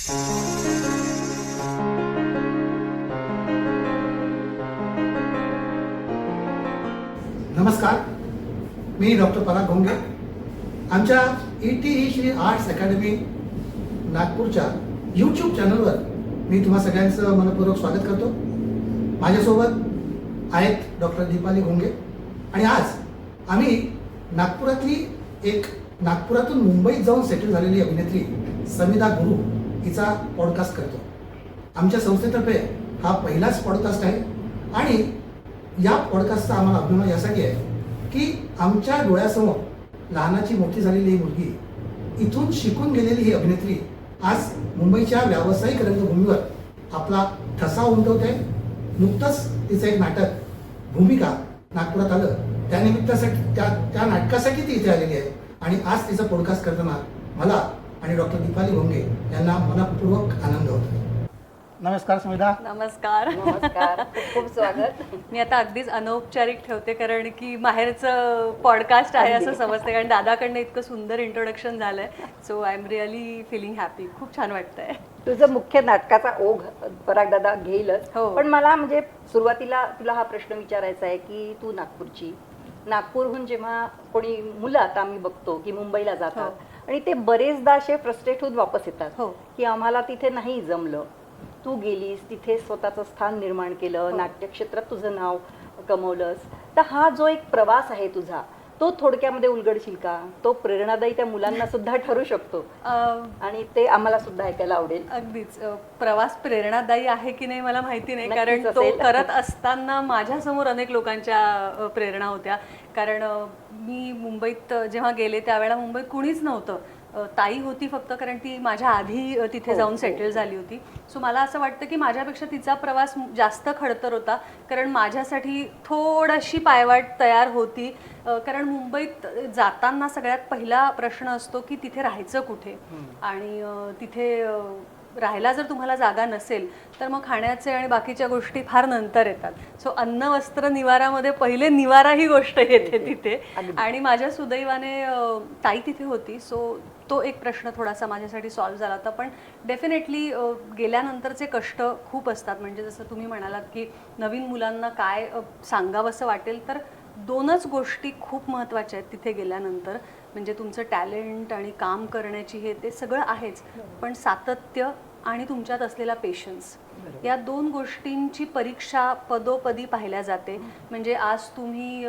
नमस्कार, मी डॉक्टर पराग घोंगे. आमच्या ETE Shri arts academy नागपूरच्या यूट्यूब चॅनलवर मी तुम्हा सगळ्यांचं मनपूर्वक स्वागत करतो. माझ्यासोबत आहेत डॉक्टर दीपाली घोंगे आणि आज आम्ही नागपुरातली एक नागपुरातून मुंबईत जाऊन सेटल झालेली अभिनेत्री समिधा गुरु हिचा पॉडकास्ट करतो. आमच्या संस्थेतर्फे हा पहिलाच पॉडकास्ट आहे आणि या पॉडकास्टचा आम्हाला अभिमान यासाठी आहे की आमच्या डोळ्यासमोर लहानाची मोठी झालेली ही मुलगी, इथून शिकून गेलेली ही अभिनेत्री आज मुंबईच्या व्यावसायिक रंगभूमीवर आपला ठसा उमटवते. नुकतंच तिचं एक नाटक भूमिका नागपुरात आलं, त्यानिमित्तासाठी त्या नाटकासाठी ती इथे आलेली आहे आणि आज तिचा पॉडकास्ट करताना मला आणि डॉक्टर दीपाली घोंगे यांना मनपूर्वक आनंद होतो. नमस्कार समिधा. नमस्कार. नमस्कार. खूप स्वागत. मी आता अगदीच अनौपचारिक ठेवते कारण की माहेरचं पॉडकास्ट आहे असं समजते, कारण दादाकडनं इतकं सुंदर इंट्रोडक्शन झालंय. So I am really feeling happy. खूप छान वाटतंय. तुझं मुख्य नाटकाचा ओघ पराग दादा घेईलच. हो. पण मला म्हणजे सुरुवातीला तुला हा प्रश्न विचारायचा आहे की तू नागपूरची, नागपूरहून जेव्हा कोणी मुलं आता आम्ही बघतो की मुंबईला जातात आणि ते बरेचदा असे फ्रस्ट्रेट होऊन वापस येतात की आम्हाला तिथे नाही जमलं. तू गेलीस तिथे स्वतःचं स्थान निर्माण केलं, नाट्यक्षेत्रात तुझं नाव कमवलंस. तर हा जो एक प्रवास आहे तुझा, तो थोडक्यामध्ये उलगडशील का? तो प्रेरणादायी त्या मुलांना सुद्धा ठरू शकतो आणि ते आम्हाला सुद्धा ऐकायला आवडेल. अगदीच. प्रवास प्रेरणादायी आहे की नाही मला माहिती नाही, नक्कीच कारण तो असेल. करत असताना माझ्यासमोर अनेक लोकांच्या प्रेरणा होत्या. कारण मी मुंबईत जेव्हा गेले त्यावेळेला मुंबईत कुणीच नव्हतं. ताई होती फक्त, कारण ती माझ्या आधी तिथे जाऊन सेटल झाली होती. सो मला असं वाटतं की माझ्यापेक्षा तिचा प्रवास जास्त खडतर होता, कारण माझ्यासाठी थोडीशी पायवाट तयार होती. कारण मुंबईत जाताना सगळ्यात पहिला प्रश्न असतो की तिथे राहायचं कुठे, आणि तिथे राहायला जर तुम्हाला जागा नसेल तर मग खाण्याचे आणि बाकीच्या गोष्टी फार नंतर येतात. सो अन्न वस्त्र निवारामध्ये पहिले निवारा ही गोष्ट येते तिथे. आणि माझ्या सुदैवाने ताई तिथे होती. सो तो एक प्रश्न थोडासा माझ्यासाठी सॉल्व्ह झाला होता. पण डेफिनेटली गेल्यानंतरचे कष्ट खूप असतात. म्हणजे जसं तुम्ही म्हणालात की नवीन मुलांना काय सांगावंसं वाटेल, तर दोनच गोष्टी खूप महत्त्वाच्या आहेत तिथे गेल्यानंतर. म्हणजे तुमचं टॅलेंट आणि काम करण्याची हे ते सगळं आहेच, पण सातत्य आणि तुमच्यात असलेला पेशन्स, या दोन गोष्टींची परीक्षा पदोपदी पाहिल्या जाते. म्हणजे आज तुम्ही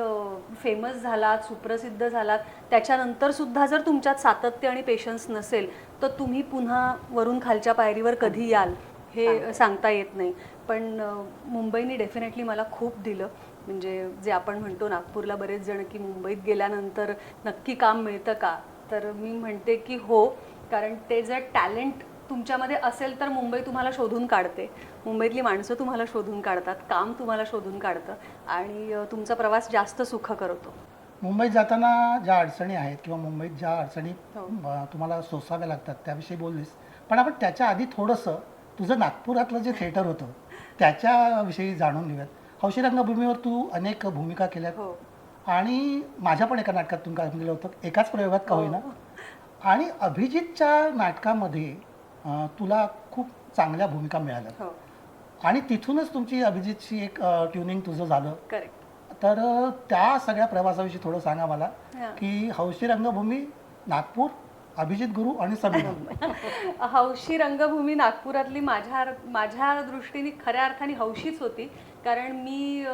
फेमस झालात, सुप्रसिद्ध झालात, त्याच्यानंतर सुद्धा जर तुमच्यात सातत्य आणि पेशन्स नसेल तर तुम्ही पुन्हा वरून खालच्या पायरीवर कधी याल हे सांगता येत नाही. पण मुंबईने डेफिनेटली मला खूप दिलं. म्हणजे जे आपण म्हणतो नागपूरला बरेच जण की मुंबईत गेल्यानंतर नक्की काम मिळतं का, तर मी म्हणते की हो. कारण ते जर टॅलेंट तुमच्यामध्ये असेल तर मुंबई तुम्हाला शोधून काढते. मुंबईतली माणसं तुम्हाला शोधून काढतात, काम तुम्हाला शोधून काढतं आणि तुमचा प्रवास जास्त सुखकर होतो. मुंबईत जाताना ज्या अडचणी आहेत किंवा मुंबईत ज्या अडचणी तुम्हाला सोसाव्या लागतात त्याविषयी बोललीस, पण आपण त्याच्या आधी थोडंसं तुझं नागपुरातलं जे थिएटर होतं त्याच्याविषयी जाणून घेऊयात. हौशी रंगभूमीवर तू अनेक भूमिका केल्यात आणि माझ्या पण एका नाटकात तुम्ही काम केलं होतं, एकाच प्रयोगात का होईना. आणि अभिजितच्या नाटकामध्ये तुला खूप चांगल्या भूमिका मिळाल्या आणि तिथूनच तुमची अभिजितची एक ट्युनिंग तुझं झालं. करेक्ट. तर त्या सगळ्या प्रवासाविषयी थोडं सांगा मला की हौशी रंगभूमी, नागपूर, अभिजित गुरु आणि समिधा. हौशी रंगभूमी नागपुरातली माझ्या दृष्टीने खऱ्या अर्थाने हौशीच होती. कारण मी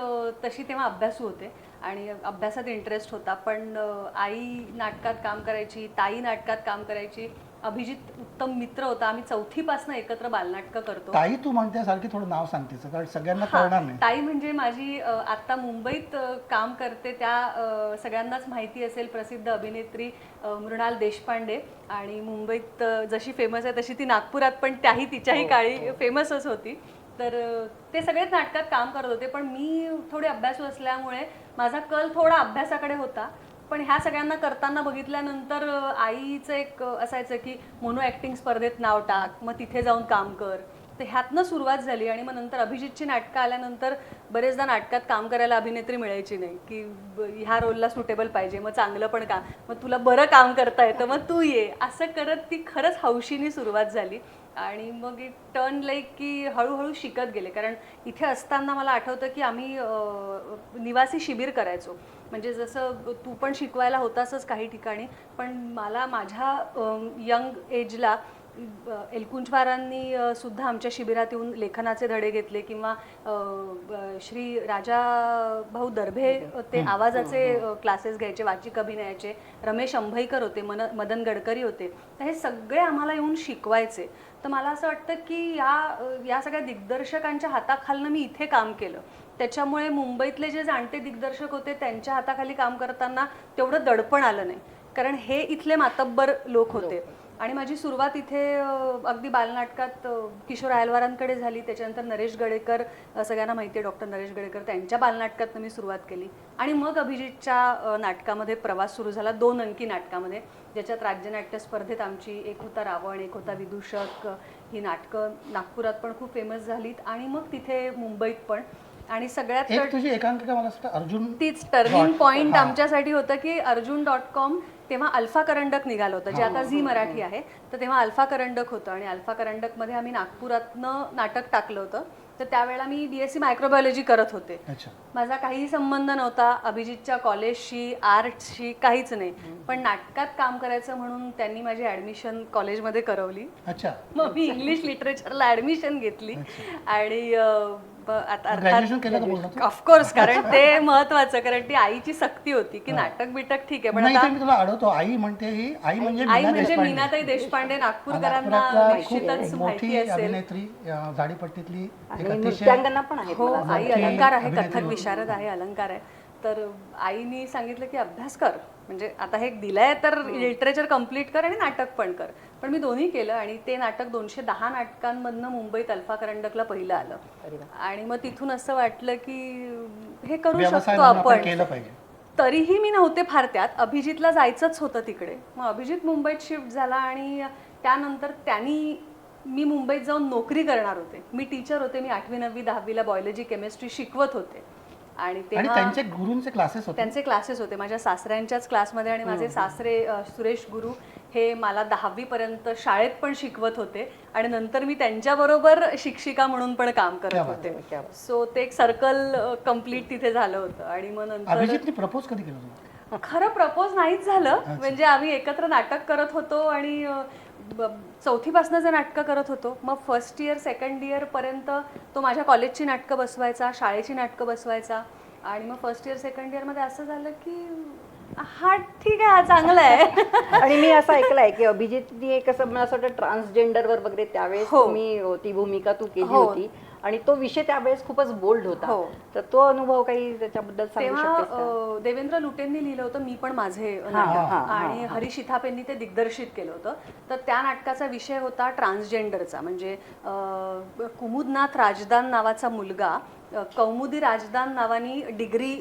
तशी तेव्हा अभ्यासू होते आणि अभ्यासात इंटरेस्ट होता. पण आई नाटकात काम करायची, ताई नाटकात काम करायची, अभिजित उत्तम मित्र होता. आम्ही चौथीपासून एकत्र बालनाटकं करतो. ताई तू म्हणण्यासारखी थोडं नाव सांगतेस कारण सगळ्यांना कळणार नाही. ताई म्हणजे माझी आता मुंबईत काम करते त्या सगळ्यांनाच माहिती असेल, प्रसिद्ध अभिनेत्री मृणाल देशपांडे. आणि मुंबईत जशी फेमस आहे तशी ती नागपुरात पण त्याही तिच्याही काळी फेमसच होती. तर ते सगळेच नाटकात काम करत होते. पण मी थोडी अभ्यासू असल्यामुळे माझा कल थोडा अभ्यासाकडे होता. पण ह्या सगळ्यांना करताना बघितल्यानंतर आईचं एक असायचं की मोनो ॲक्टिंग स्पर्धेत नाव टाक, मग तिथे जाऊन काम कर. तर ह्यातनं सुरुवात झाली. आणि मग नंतर अभिजितची नाटकं आल्यानंतर बरेचदा नाटकात काम करायला अभिनेत्री मिळायची नाही, की ह्या रोलला सुटेबल पाहिजे, मग चांगलं पण काम, मग तुला बरं काम करता येतं, मग तू ये, असं करत ती खरंच हौशीने सुरुवात झाली. आणि मग इट टर्न लाईक की हळूहळू शिकत गेले. कारण इथे असताना मला आठवतं की आम्ही निवासी शिबिर करायचो. म्हणजे जसं तू पण शिकवायला होतासच काही ठिकाणी, पण मला माझ्या यंग एजला एलकुंचवारांनी सुद्धा आमच्या शिबिरात येऊन लेखनाचे धडे घेतले. किंवा श्री राजा भाऊ दर्भे ते आवाजाचे क्लासेस घ्यायचे, वाचिक अभिनयाचे. रमेश अंभईकर होते, मदन गडकरी होते. तर हे सगळे आम्हाला येऊन शिकवायचे. तर मला असं वाटतं की या सगळ्या दिग्दर्शकांच्या हाताखालनं मी इथे काम केलं. त्याच्यामुळे मुंबईतले जे जाणते दिग्दर्शक होते त्यांच्या हाताखाली काम करताना तेवढं दडपण आलं नाही, कारण हे इथले मातब्बर लोक होते. आणि माझी सुरुवात इथे अगदी बालनाटकात किशोर आयलवारांकडे झाली. त्याच्यानंतर नरेश गडेकर, सगळ्यांना माहिती आहे डॉक्टर नरेश गडेकर, त्यांच्या बालनाटकात मी सुरुवात केली. आणि मग अभिजितच्या नाटकामध्ये प्रवास सुरू झाला, 2 अंकी नाटकामध्ये, ज्याच्यात राज्यनाट्य स्पर्धेत आमची एक होता रावण, एक होता विदूषक. ही नाटकं नागपुरात पण खूप फेमस झालीत आणि मग तिथे मुंबईत पण. आणि सगळ्यात तुझी एकांकिका मला असं अर्जुन, तीच टर्निंग पॉइंट आमच्यासाठी होतं की अर्जुन.com तेव्हा अल्फा करंडक निघालं होतं, जे आता झी मराठी आहे. तर तेव्हा अल्फा करंडक होतं आणि अल्फा करंडकमध्ये आम्ही नागपुरातनं नाटक टाकलं होतं. तर त्यावेळेला मी BSc मायक्रोबायोलॉजी करत होते. माझा काहीही संबंध नव्हता अभिजितच्या कॉलेजशी, आर्ट्सशी, काहीच नाही. पण नाटकात काम करायचं म्हणून त्यांनी माझी ॲडमिशन कॉलेजमध्ये करवली. मग मी इंग्लिश लिटरेचरला ॲडमिशन घेतली. आणि ऑफकोर्स, कारण ते महत्वाचं, कारण ती आईची सक्ती होती की नाटक बिटक ठीक आहे, पण आता मी तुला आठवतो आई म्हणते, ही आई म्हणजे मीनाताई देशपांडे, नागपूरकरांना निश्चितच माहिती असेल, अभिनेत्री, झाडीपट्टीतली नृत्यांगना पण आहे. हो, आई अलंकार आहे, कथक विशारद आहे, अलंकार आहे. तर आईनी सांगितलं की अभ्यास कर, म्हणजे आता हे दिलंय तर लिटरेचर कम्प्लीट कर आणि नाटक पण कर. पण मी दोन्ही केलं आणि ते नाटक 210 नाटकांमधनं मुंबईत अल्फा करंडकला पहिलं आलं. आणि मग तिथून असं वाटलं की हे करू शकतो आपण. तरीही मी नव्हते फार त्यात, अभिजितला जायचंच होतं तिकडे. मग अभिजित मुंबईत शिफ्ट झाला आणि त्यानंतर मी मुंबईत जाऊन नोकरी करणार होते. मी टीचर होते, मी 8वी 9वी 10वीला बायोलॉजी केमिस्ट्री शिकवत होते. आणि त्यांचे गुरूंचे क्लासेस होते, त्यांचे क्लासेस होते माझ्या सासऱ्यांच्याच क्लासमध्ये. आणि माझे सासरे सुरेश गुरु हे मला 10वी पर्यंत शाळेत पण शिकवत होते आणि नंतर मी त्यांच्याबरोबर शिक्षिका म्हणून पण काम करत होते. सो ते एक सर्कल कम्प्लीट तिथे झालं होतं. आणि मग नंतर अभिजितने प्रपोज कधी केलं? खरं प्रपोज नाहीच झालं. म्हणजे आम्ही एकत्र नाटक करत होतो आणि 4थीपासून जे नाटकं करत होतो. मग फर्स्ट इयर सेकंड इयर पर्यंत तो माझ्या कॉलेजची नाटकं बसवायचा, शाळेची नाटकं बसवायचा. आणि मग फर्स्ट इयर सेकंड इयरमध्ये असं झालं की हा ठीक आहे, हा चांगला आहे. आणि मी असं ऐकलंय की अभिजितनी एक असं मला असं वाटतं ट्रान्सजेंडरवर वगैरे त्यावेळेस तुम्ही ती भूमिका तू केली होती आणि तो विषय त्यावेळेस खूपच बोल्ड होता. तर तो अनुभव काही त्याच्याबद्दल सांगू शकतेस का? देवेंद्र लुटेंनी लिहिलं होतं मी पण माझे नाटक, आणि हरीश इथापेंनी ते दिग्दर्शित केलं होतं. तर त्या नाटकाचा विषय होता ट्रान्सजेंडरचा. म्हणजे कुमुदनाथ राजदान नावाचा मुलगा कौमुदी राजदान नावानी डिग्री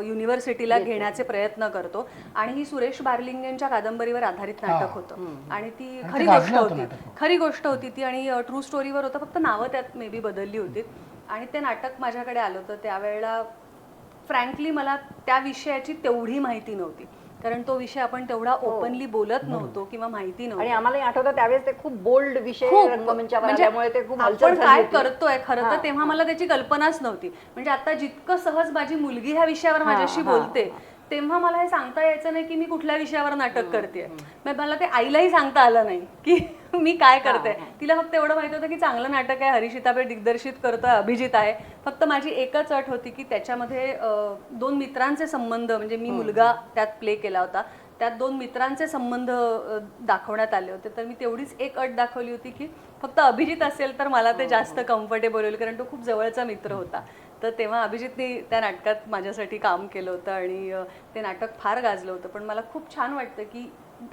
युनिव्हर्सिटीला घेण्याचे प्रयत्न करतो. आणि ही सुरेश बारलिंगेंच्या कादंबरीवर आधारित नाटक होतं. आणि ती खरी गोष्ट होती ती, आणि ट्रू स्टोरीवर होतं, फक्त नावं त्यात मे बी बदलली होती. आणि ते नाटक माझ्याकडे आलं होतं. त्यावेळेला फ्रँकली मला त्या विषयाची तेवढी माहिती नव्हती, कारण तो विषय आपण तेवढा ओपनली बोलत नव्हतो किंवा माहिती नव्हती. आणि आम्हाला आठवतं त्यावेळेस ते खूप बोल्ड विषय रंगमंचावर आल्यामुळे ते खूप आपण काय करतोय खरं तर तेव्हा मला त्याची कल्पनाच नव्हती. म्हणजे आता जितकं सहज माझी मुलगी ह्या विषयावर माझ्याशी बोलते, तेव्हा मला हे सांगता यायचं नाही की मी कुठल्या विषयावर नाटक करते. मला ते आईलाही सांगता आलं नाही की मी काय करते. तिला फक्त एवढं माहित होतं की चांगलं नाटक आहे, हरीश इथापे दिग्दर्शित करतोय, अभिजित आहे. फक्त माझी एकच अट होती की त्याच्यामध्ये 2 मित्रांचे संबंध, म्हणजे मी मुलगा त्यात प्ले केला होता, त्यात 2 मित्रांचे संबंध दाखवण्यात आले होते. तर मी तेवढीच एक अट दाखवली होती की फक्त अभिजित असेल तर मला ते जास्त कम्फर्टेबल होईल, कारण तो खूप जवळचा मित्र होता. तर तेव्हा अभिजितने त्या नाटकात माझ्यासाठी काम केलं होतं आणि ते नाटक फार गाजलं होतं. पण मला खूप छान वाटतं की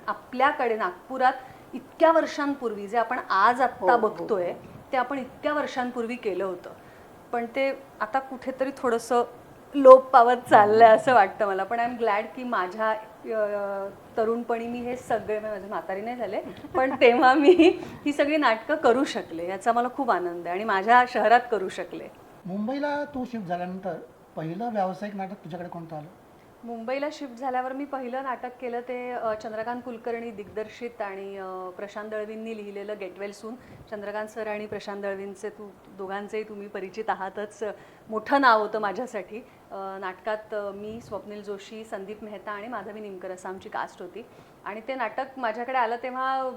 आपल्याकडे नागपुरात इतक्या वर्षांपूर्वी जे आपण आज आत्ता बघतोय ते आपण इतक्या वर्षांपूर्वी केलं होतं. पण ते आता कुठेतरी थोडंसं लोप पावत चाललंय असं वाटतं मला. पण आय एम ग्लॅड की माझ्या तरुणपणी मी हे सगळे माझे म्हातारी नाही झाले पण तेव्हा मी ही सगळी नाटकं करू शकले याचा मला खूप आनंद आहे आणि माझ्या शहरात करू शकले. मुंबईला तू शिफ्ट झाल्यानंतर पहिलं व्यावसायिक नाटक तुझ्याकडे कोणतं आलं? मुंबईला शिफ्ट झाल्यावर मी पहिलं नाटक केलं ते चंद्रकांत कुलकर्णी दिग्दर्शित आणि प्रशांत दळवींनी लिहिलेलं get well soon. Chandrakant sir आणि प्रशांत दळवींचे दोघांचेही तुम्ही परिचित आहातच. मोठं नाव होतं माझ्यासाठी. नाटकात मी, स्वप्नील जोशी, संदीप मेहता आणि माधवी निमकर असं आमची कास्ट होती आणि ते नाटक माझ्याकडे आलं तेव्हा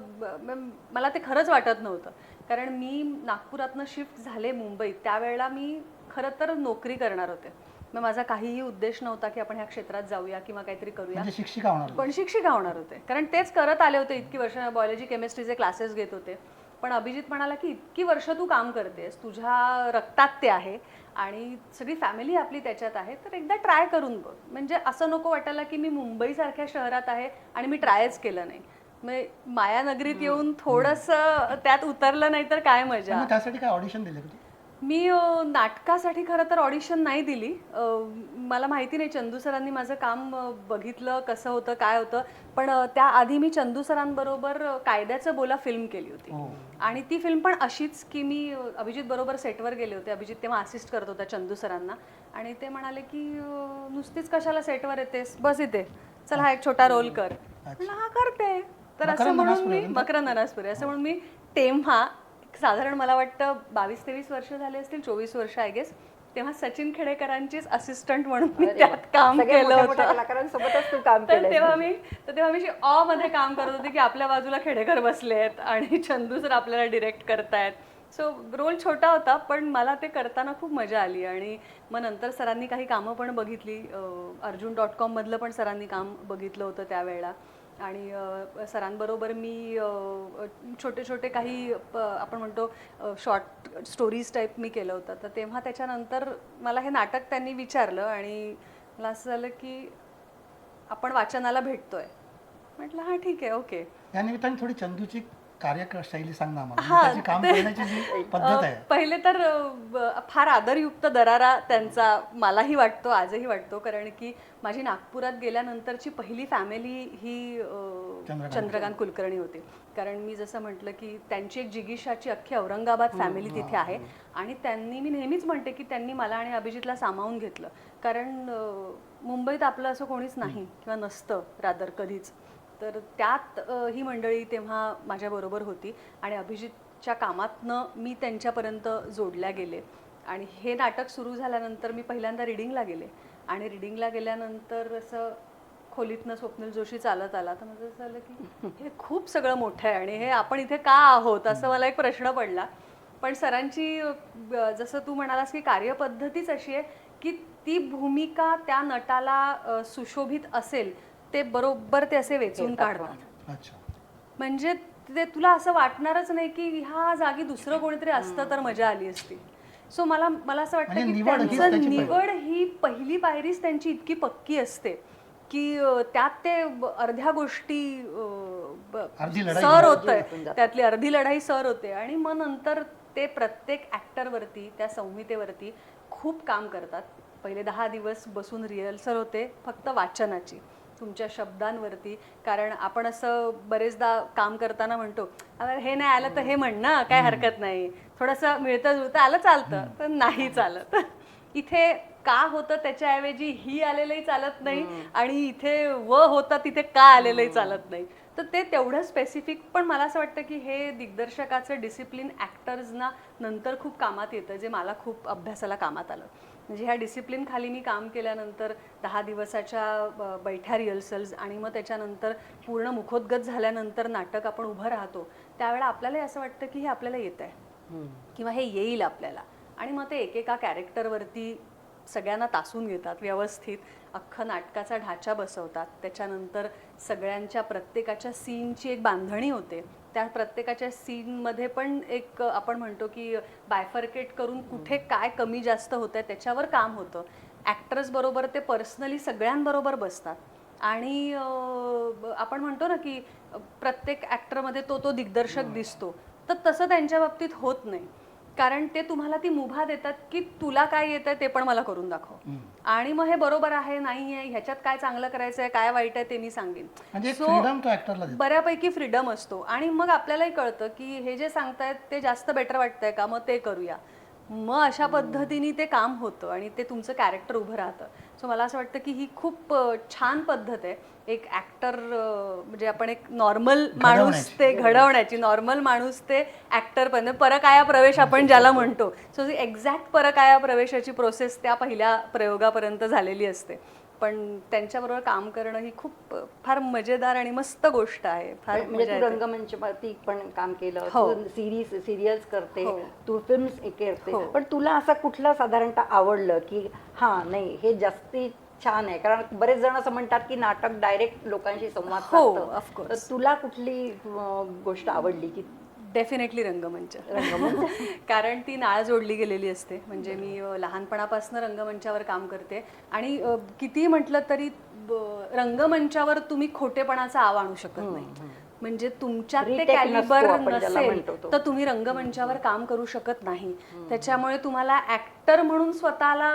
मला ते खरंच वाटत नव्हतं कारण मी नागपुरातनं शिफ्ट झाले मुंबईत त्यावेळेला मी खरं तर नोकरी करणार होते. मग माझा काहीही उद्देश नव्हता की आपण ह्या क्षेत्रात जाऊया किंवा काहीतरी करूया. म्हणजे शिक्षिका होणार? पण शिक्षिका होणार होते कारण तेच करत आले होते इतकी वर्ष. बायोलॉजी केमिस्ट्रीचे क्लासेस घेत होते. पण अभिजित म्हणाला की इतकी वर्ष तू काम करतेस, तुझ्या रक्तात ते आहे आणि सगळी फॅमिली आपली त्याच्यात आहे, तर एकदा ट्राय करून बघ. म्हणजे असं नको वाटायला की मी मुंबईसारख्या शहरात आहे आणि मी ट्रायच केलं नाही. मग मायानगरीत येऊन थोडंसं त्यात उतरलं नाही तर काय मजा. मग त्यासाठी काय ऑडिशन दिले का तू? मी नाटकासाठी खरं तर ऑडिशन नाही दिली. मला माहिती नाही चंदू सरांनी माझं काम बघितलं कसं होतं काय होतं. पण त्याआधी मी चंदू सरांबरोबर कायद्याचं बोला फिल्म केली होती आणि ती फिल्म पण अशीच की मी अभिजित बरोबर सेटवर गेले होते. अभिजित तेव्हा असिस्ट करत होता चंदू सरांना आणि ते म्हणाले की नुसतीच कशाला सेटवर येतेस, बस इथे, चल हा एक छोटा रोल कर. म्हणलं हा करते. तर असं म्हणून मी मकरंद अनासपुरे असं म्हणून मी तेव्हा साधारण मला वाटतं 22-23 वर्ष झाले असतील, 24 वर्ष आय गेस, तेव्हा सचिन खेडेकरांचीच असिस्टंट म्हणून मी त्यात काम केलं होतं. कलाकारांसोबतच तू काम तर केलं. तेव्हा मी ऑ मध्ये काम करत होते की आपल्या बाजूला खेडेकर बसले आहेत आणि चंदू सर आपल्याला डिरेक्ट करतायत. सो रोल छोटा होता पण मला ते करताना खूप मजा आली आणि मग नंतर सरांनी काही कामं पण बघितली. अर्जुन.com मधलं पण सरांनी काम बघितलं होतं त्यावेळेला आणि सरांबरोबर मी छोटे छोटे काही आपण म्हणतो शॉर्ट स्टोरीज टाईप मी केलं होतं. तर तेव्हा त्याच्यानंतर मला हे नाटक त्यांनी विचारलं आणि मला असं झालं की आपण वाचनाला भेटतोय. म्हटलं हां ठीक आहे ओके. या निमित्ताने थोडी चंदूची कार्यशैली सांग ना आम्हाला. त्याची काम करण्याची जी पद्धत आहे. पहिले तर फार आदरयुक्त दरारा त्यांचा मलाही वाटतो, आजही वाटतो, कारण की माझी नागपुरात गेल्यानंतरची पहिली फॅमिली ही चंद्रकांत कुलकर्णी होती. कारण मी जसं म्हटलं की त्यांची एक जिगीषाची अख्खी औरंगाबाद फॅमिली तिथे आहे आणि त्यांनी, मी नेहमीच म्हणते की त्यांनी मला आणि अभिजितला सामावून घेतलं कारण मुंबईत आपलं असं कोणीच नाही किंवा नसतं रादर कधीच. तर त्यात ही मंडळी तेव्हा माझ्याबरोबर होती आणि अभिजितच्या कामातनं मी त्यांच्यापर्यंत जोडल्या गेले. आणि हे नाटक सुरू झाल्यानंतर मी पहिल्यांदा रिडिंगला गेले आणि रिडिंगला गेल्यानंतर असं खोलीतनं स्वप्नील जोशी चालत आला तर माझं असं झालं की हे खूप सगळं मोठं आहे आणि हे आपण इथे का आहोत असं मला एक प्रश्न पडला. पण सरांची जसं तू म्हणालास की कार्यपद्धतीच अशी आहे की ती भूमिका त्या नटाला सुशोभित असेल ते बरोबर ते असे वेचून काढतात. म्हणजे ते तुला असं वाटणारच नाही की ह्या जागी दुसरं कोणीतरी असतं तर मजा आली असती. सो मला असं वाटतं की त्यांचं निवड ही पहिली पायरीच त्यांची इतकी पक्की असते की त्यात ते अर्ध्या गोष्टी सर होतंय, त्यातली अर्धी लढाई सर होते आणि मग नंतर ते प्रत्येक ॲक्टरवरती त्या संहितेवरती खूप काम करतात. पहिले 10 दिवस बसून रिहर्सल होते फक्त वाचनाची, तुमच्या शब्दांवरती. कारण आपण असं बरेचदा काम करताना म्हणतो हे नाही आलं तर हे म्हण ना, काय हरकत नाही, थोडंसं मिळतं जुळतं आलं चालतं, तर नाही चालत. इथे का होतं त्याच्याऐवजी ही आलेलंही चालत नाही आणि इथे होतं तिथे का आलेलंही चालत नाही. तर ते तेवढं स्पेसिफिक. पण मला असं वाटतं की हे दिग्दर्शकाचं डिसिप्लिन ॲक्टर्सना नंतर खूप कामात येतं, जे मला खूप अभ्यासाला कामात आलं. म्हणजे ह्या डिसिप्लिन खाली मी काम केल्यानंतर 10 दिवसाच्या बैठ्या रिहर्सल्स आणि मग त्याच्यानंतर पूर्ण मुखोद्गत झाल्यानंतर नाटक आपण उभं राहतो त्यावेळेला आपल्यालाही असं वाटतं की हे आपल्याला येत आहे किंवा हे येईल आपल्याला. आणि मग ते एकेका कॅरेक्टरवरती सगळ्यांना तासून घेतात, व्यवस्थित अख्खं नाटकाचा ढाचा बसवतात. त्याच्यानंतर सगळ्यांच्या प्रत्येकाच्या सीनची एक बांधणी होते. त्या प्रत्येकाच्या सीनमध्ये पण एक आपण म्हणतो की बायफर्केट करून कुठे काय कमी जास्त होतं आहे त्याच्यावर काम होतं. ॲक्टर्स बरोबर ते पर्सनली सगळ्यांबरोबर बसतात आणि आपण म्हणतो ना की प्रत्येक ॲक्टरमध्ये तो दिग्दर्शक दिसतो, तर तसं त्यांच्या बाबतीत होत नाही. कारण ते तुम्हाला ती मुभा देतात की तुला काय येतंय ते पण मला करून दाखव, आणि मग हे बरोबर आहे नाही आहे ह्याच्यात काय चांगलं करायचं आहे काय वाईट आहे ते मी सांगेन. म्हणजे So, फ्रीडम तो ऍक्टरला देतो. बऱ्यापैकी फ्रीडम असतो आणि मग आपल्यालाही कळतं की हे जे सांगतायत ते जास्त बेटर वाटतंय का, मग ते करूया. मग अशा पद्धतीने ते काम होतं आणि ते तुमचं कॅरेक्टर उभं राहतं. सो मला असं वाटतं की ही खूप छान पद्धत आहे एक ॲक्टर, म्हणजे आपण एक नॉर्मल माणूस ते घडवण्याची, नॉर्मल माणूस ते ॲक्टर पण परकाया प्रवेश आपण ज्याला म्हणतो. सो ती एक्झॅक्ट परकाया प्रवेशाची प्रोसेस त्या पहिल्या प्रयोगापर्यंत झालेली असते. पण त्यांच्याबरोबर काम करणं ही खूप फार मजेदार आणि मस्त गोष्ट आहे. फार म्हणजे मजा तू येते. रंगमंचवरती पण काम केलं, हो. तू सिरियल्स करते, हो. तू फिल्म्स करते, हो. पण तुला असं कुठलं साधारणतः आवडलं की हा नाही हे जास्ती छान आहे? कारण बरेच जण असं म्हणतात की नाटक डायरेक्ट लोकांशी संवाद हो, साधतं. of course. तर तुला कुठली गोष्ट आवडली की डेफिनेटली रंगमंच. कारण ती नाळ जोडली गेलेली असते. म्हणजे मी लहानपणापासून रंगमंचावर काम करते आणि कितीही म्हटलं तरी रंगमंचावर तुम्ही खोटेपणाचा आव आणू शकत नाही. म्हणजे तुमच्यात ते Retake नसतो कॅलिबर आपण ज्याला नसेल म्हणतो तो. तर तुम्ही रंगमंचावर काम करू शकत नाही. त्याच्यामुळे तुम्हाला ऍक्टर म्हणून स्वतःला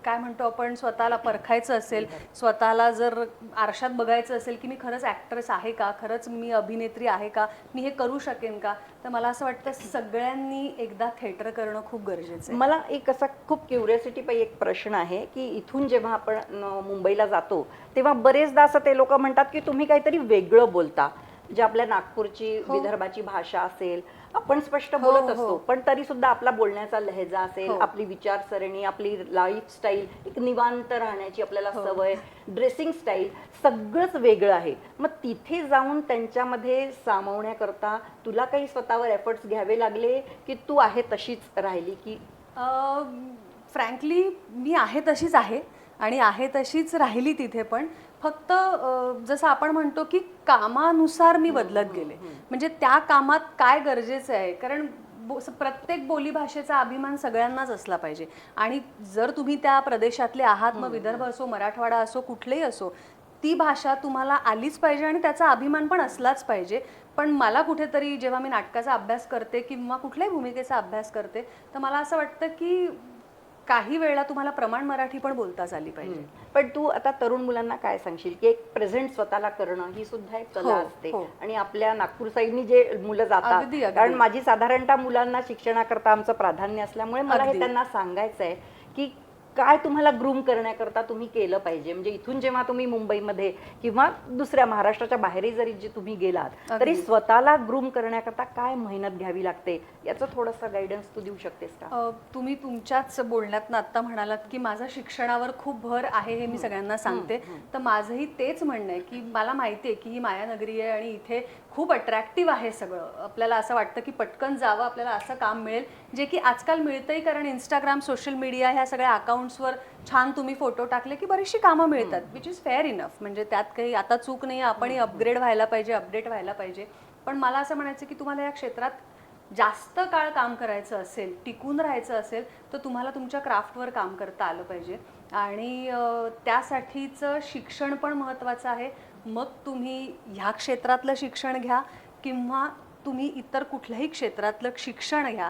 काय म्हणतो आपण, स्वतःला परखायचं असेल, स्वतःला जर आरशात बघायचं असेल की मी खरंच ऍक्ट्रेस आहे का, खरंच मी अभिनेत्री आहे का, मी हे करू शकेन का, तर मला असं वाटतं सगळ्यांनी एकदा थिएटर करणं खूप गरजेचं आहे. मला एक असा खूप क्युरियोसिटी पाहिजे एक प्रश्न आहे की इथून जेव्हा आपण मुंबईला जातो तेव्हा बरेचदा असं ते लोक म्हणतात की तुम्ही काहीतरी वेगळं बोलता, जे आपल्या नागपूरची विदर्भाची भाषा असेल, आपण स्पष्ट बोलत असतो पण तरी सुद्धा आपला बोलण्याचा लहेजा असेल, आपली विचारसरणी, आपली लाईफस्टाईल, एक निवांत राहण्याची आपल्याला सवय, ड्रेसिंग स्टाईल सगळंच वेगळं आहे. मग तिथे जाऊन त्यांच्यामध्ये सामावण्याकरता तुला काही स्वतःवर एफर्ट्स घ्यावे लागले की तू आहे तशीच राहिली की? फ्रँकली मी आहे तशीच आहे आणि आहे तशीच राहिली तिथे. पण फक्त जसं आपण म्हणतो की कामानुसार मी बदलत गेले. म्हणजे त्या कामात काय गरजेचं आहे, कारण प्रत्येक बोलीभाषेचा अभिमान सगळ्यांनाच असला पाहिजे. आणि जर तुम्ही त्या प्रदेशातले आहात, मग विदर्भ असो, मराठवाडा असो, कुठलेही असो, ती भाषा तुम्हाला आलीच पाहिजे आणि त्याचा अभिमान पण असलाच पाहिजे. पण मला कुठेतरी जेव्हा मी नाटकाचा अभ्यास करते किंवा कुठल्याही भूमिकेचा अभ्यास करते तर मला असं वाटतं की काही वेळा तुम्हाला प्रमाण मराठी पण बोलताच आली पाहिजे. पण तू आता तरुण मुलांना काय सांगशील की एक प्रेझेंट स्वतःला करणं ही सुद्धा एक कला असते. आणि आपल्या नागपूर साईडनी जे मुलं जातात, अगदी, अगदी. कारण माझी साधारणतः मुलांना शिक्षणाकरता आमचं प्राधान्य असल्यामुळे मला हे त्यांना सांगायचं आहे की काय तुम्हाला ग्रूम करण्याकरता तुम्ही केलं पाहिजे. म्हणजे इथून जेव्हा तुम्ही मुंबईमध्ये किंवा दुसऱ्या महाराष्ट्राच्या बाहेरही जरी जे तुम्ही गेलात तरी स्वतःला ग्रूम करण्याकरता काय मेहनत घ्यावी लागते याचं थोडंसं गायडन्स तू देऊ शकतेस का? तुम्ही तुमच्याच बोलण्यात आता म्हणालात की माझा शिक्षणावर खूप भर आहे हे मी सगळ्यांना सांगते. तर माझंही तेच म्हणणं आहे की मला माहिती आहे की ही मायानगरी आहे आणि इथे खूप अट्रॅक्टिव्ह आहे सगळं. आपल्याला असं वाटतं की पटकन जावं, आपल्याला असं काम मिळेल जे की आजकाल मिळतंही. कारण इंस्टाग्राम, सोशल मीडिया ह्या सगळ्या अकाउंट्सवर छान तुम्ही फोटो टाकले की बरीचशी कामं मिळतात, विच इज फेअर इनफ. म्हणजे त्यात काही आता चूक नाही, आपणही अपग्रेड व्हायला पाहिजे, अपडेट व्हायला पाहिजे. पण मला असं म्हणायचं की तुम्हाला या क्षेत्रात जास्त काळ काम करायचं असेल, टिकून राहायचं असेल, तर तुम्हाला तुमच्या क्राफ्टवर काम करता आलं पाहिजे. आणि त्यासाठीचं शिक्षण पण महत्त्वाचं आहे. मग तुम्ही ह्या क्षेत्रातलं शिक्षण घ्या किंवा तुम्ही इतर कुठल्याही क्षेत्रातलं शिक्षण घ्या,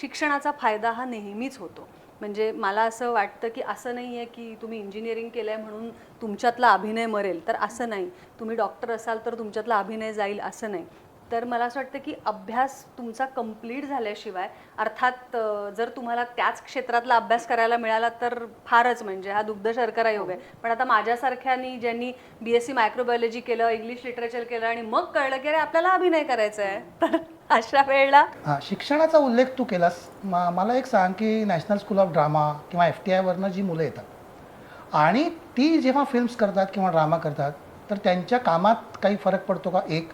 शिक्षणाचा फायदा हा नेहमीच होतो. म्हणजे मला असं वाटतं की असं नाही आहे की तुम्ही इंजिनिअरिंग केलं आहे म्हणून तुमच्यातला अभिनय मरेल, तर असं नाही. तुम्ही डॉक्टर असाल तर तुमच्यातला अभिनय जाईल, असं नाही. तर मला असं वाटतं की अभ्यास तुमचा कंप्लीट झाल्याशिवाय, अर्थात जर तुम्हाला त्याच क्षेत्रातला अभ्यास करायला मिळाला तर फारच, म्हणजे हा दुग्ध शर्करा योग आहे. पण आता माझ्यासारख्यांनी ज्यांनी BSc मायक्रोबायोलॉजी केलं, इंग्लिश लिटरेचर केलं आणि मग कळलं की अरे आपल्याला अभिनय करायचा आहे, तर अशा वेळेला शिक्षणाचा उल्लेख तू केलास. मला एक सांग की नॅशनल स्कूल ऑफ ड्रामा किंवा FTI वरनं जी मुलं येतात आणि ती जेव्हा फिल्म्स करतात किंवा ड्रामा करतात तर त्यांच्या कामात काही फरक पडतो का? एक,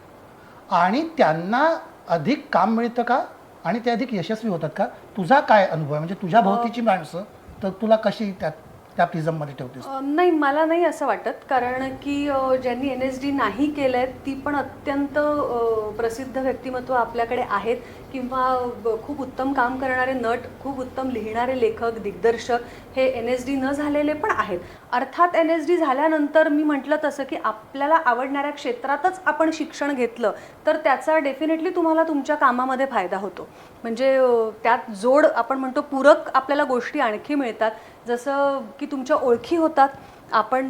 आणि त्यांना अधिक काम मिळतं का आणि ते अधिक यशस्वी होतात का? तुझा काय अनुभव आहे? म्हणजे तुझ्या भोवतीची माणसं तर तुला कशी त्यात त्या प्रिझममध्ये ठेवतेस? नाही, मला नाही असं वाटत, कारण की ज्यांनी NSD नाही केलं आहे ती पण अत्यंत प्रसिद्ध व्यक्तिमत्व आपल्याकडे आहेत, किंवा खूप उत्तम काम करणारे नट, खूप उत्तम लिहिणारे लेखक, दिग्दर्शक हे NSD न झालेले पण आहेत. अर्थात NSD झाल्यानंतर मी म्हटलं तसं की आपल्याला आवडणाऱ्या क्षेत्रातच आपण शिक्षण घेतलं तर त्याचा डेफिनेटली तुम्हाला तुमच्या कामामध्ये फायदा होतो. म्हणजे त्यात जोड आपण म्हणतो, पूरक आपल्याला गोष्टी आणखी मिळतात. जसं की तुमच्या ओळखी होतात. आपण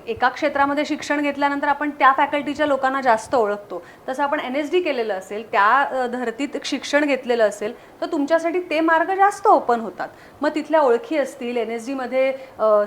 एका क्षेत्रामध्ये शिक्षण घेतल्यानंतर आपण त्या फॅकल्टीच्या लोकांना जास्त ओळखतो. तसं आपण NSD केलेलं असेल, त्या धर्तीत शिक्षण घेतलेलं असेल, तर तुमच्यासाठी ते मार्ग जास्त ओपन होतात. मग तिथल्या ओळखी असतील, NSD मध्ये